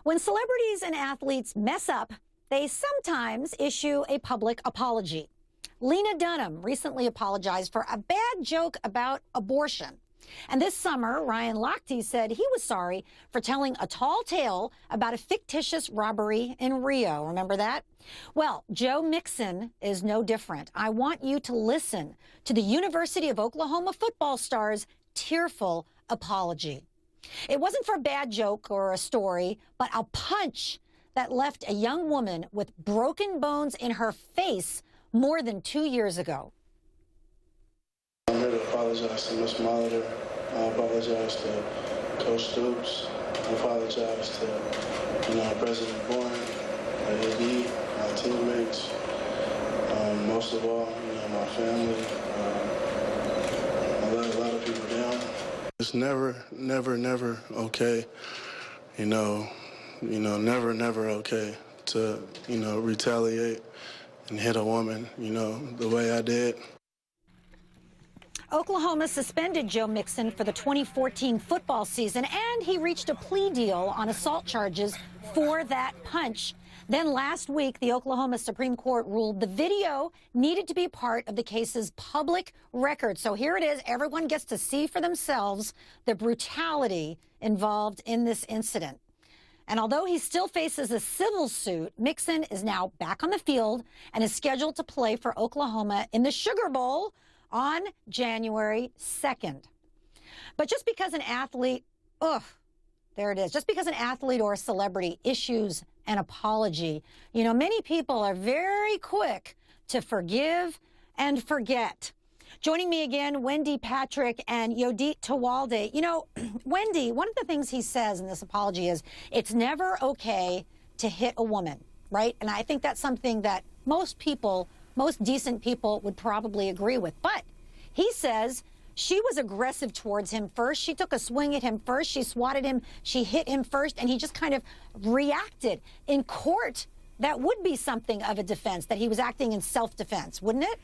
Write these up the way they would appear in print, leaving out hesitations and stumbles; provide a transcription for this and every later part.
When celebrities and athletes mess up, they sometimes issue a public apology. Lena Dunham recently apologized for a bad joke about abortion. And this summer, Ryan Lochte said he was sorry for telling a tall tale about a fictitious robbery in Rio. Remember that? Well, Joe Mixon is no different. I want you to listen to the University of Oklahoma football star's tearful apology. It wasn't for a bad joke or a story, but a punch that left a young woman with broken bones in her face more than 2 years ago. I'm here to apologize to Ms. Molitor. I apologize to Coach Stoops. I apologize to, President Bourne, AD, my teammates, most of all, my family. I let a lot of people down. It's never, never okay, never okay to, retaliate and hit a woman, the way I did. Oklahoma suspended Joe Mixon for the 2014 football season, and he reached a plea deal on assault charges for that punch. Then last week, the Oklahoma Supreme Court ruled the video needed to be part of the case's public record. So here it is. Everyone gets to see for themselves the brutality involved in this incident. And although he still faces a civil suit, Mixon is now back on the field and is scheduled to play for Oklahoma in the Sugar Bowl on January 2nd. But just because an athlete, there it is, just because an athlete or a celebrity issues an apology, many people are very quick to forgive and forget. Joining me again, Wendy Patrick and Yodit Tewolde. Wendy, one of the things he says in this apology is it's never okay to hit a woman, right? And I think that's something that most people, most decent people would probably agree with. But he says she was aggressive towards him first. She took a swing at him first. She swatted him. She hit him first. And he just kind of reacted. In court, that would be something of a defense, that he was acting in self-defense, wouldn't it?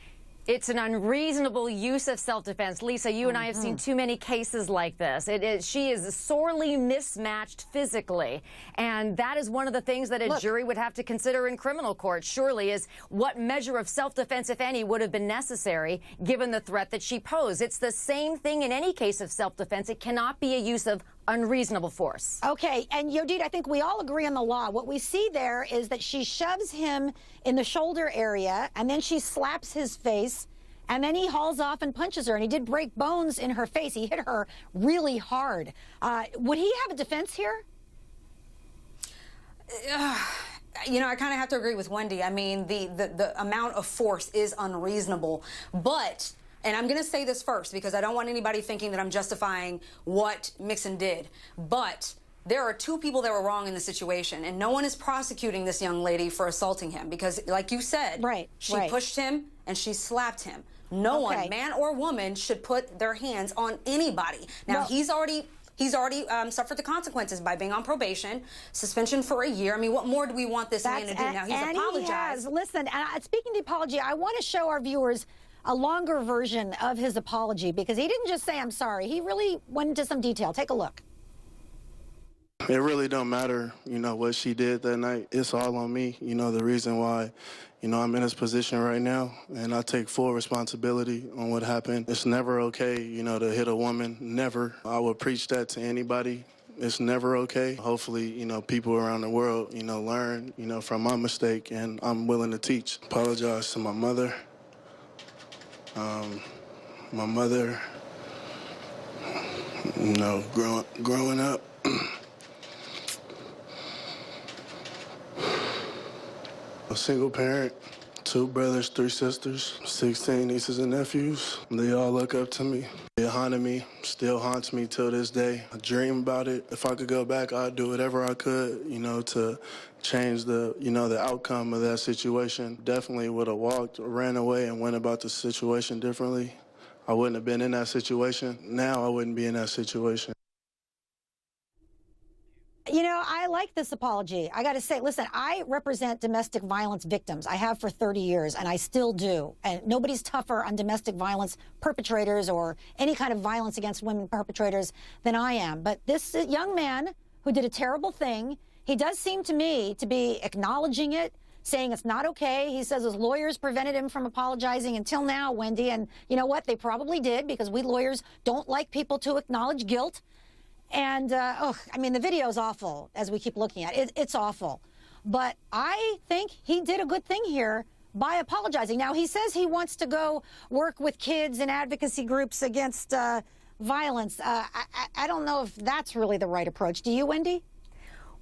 It's an unreasonable use of self-defense. Lisa, you and I have seen too many cases like this. She is sorely mismatched physically. And that is one of the things that a jury would have to consider in criminal court, surely, is what measure of self-defense, if any, would have been necessary given the threat that she posed. It's the same thing in any case of self-defense. It cannot be a use of unreasonable force. Okay, and Yodit, I think we all agree on the law. What we see there is that she shoves him in the shoulder area, and then she slaps his face, and then he hauls off and punches her, and he did break bones in her face. He hit her really hard. Would he have a defense here? I kind of have to agree with Wendy. I mean, the amount of force is unreasonable, but... And I'm going to say this first because I don't want anybody thinking that I'm justifying what Mixon did. But there are two people that were wrong in the situation, and no one is prosecuting this young lady for assaulting him because, like you said, she pushed him and she slapped him. No one, man or woman, should put their hands on anybody. Now, he's already suffered the consequences by being on probation, suspension for a year. I mean, what more do we want this man to do now? He's apologized. He has. Listen, speaking of the apology, I want to show our viewers a longer version of his apology because he didn't just say, I'm sorry. He really went into some detail. Take a look. It really don't matter, what she did that night. It's all on me. The reason why, I'm in this position right now, and I take full responsibility on what happened. It's never okay, to hit a woman. Never. I would preach that to anybody. It's never okay. Hopefully, people around the world, learn, from my mistake, and I'm willing to teach. Apologize to my mother. My mother, growing up, a single parent, 2 brothers, 3 sisters, 16 nieces and nephews. They all look up to me. It haunted me, still haunts me till this day. I dream about it. If I could go back, I'd do whatever I could, to change the outcome of that situation. Definitely would have walked, ran away, and went about the situation differently. I wouldn't have been in that situation. Now I wouldn't be in that situation. I like this apology. I got to say, listen, I represent domestic violence victims. I have for 30 years, and I still do. And nobody's tougher on domestic violence perpetrators or any kind of violence against women perpetrators than I am. But this young man who did a terrible thing, he does seem to me to be acknowledging it, saying it's not okay. He says his lawyers prevented him from apologizing until now, Wendy. And you know what? They probably did, because we lawyers don't like people to acknowledge guilt. And, I mean, the video is awful as we keep looking at it. It's awful. But I think he did a good thing here by apologizing. Now, he says he wants to go work with kids and advocacy groups against violence. I don't know if that's really the right approach. Do you, Wendy?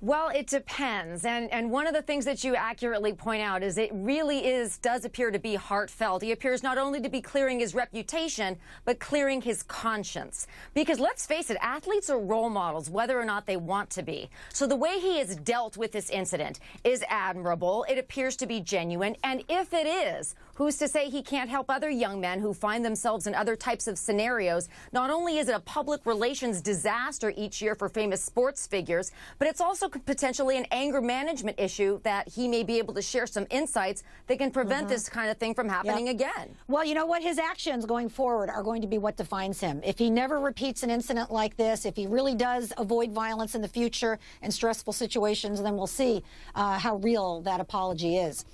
Well, it depends. And one of the things that you accurately point out is it really does appear to be heartfelt. He appears not only to be clearing his reputation, but clearing his conscience. Because let's face it, athletes are role models, whether or not they want to be. So the way he has dealt with this incident is admirable. It appears to be genuine. And if it is, who's to say he can't help other young men who find themselves in other types of scenarios? Not only is it a public relations disaster each year for famous sports figures, but it's also potentially an anger management issue that he may be able to share some insights that can prevent this kind of thing from happening again. Well, you know what? His actions going forward are going to be what defines him. If he never repeats an incident like this, if he really does avoid violence in the future and stressful situations, then we'll see how real that apology is.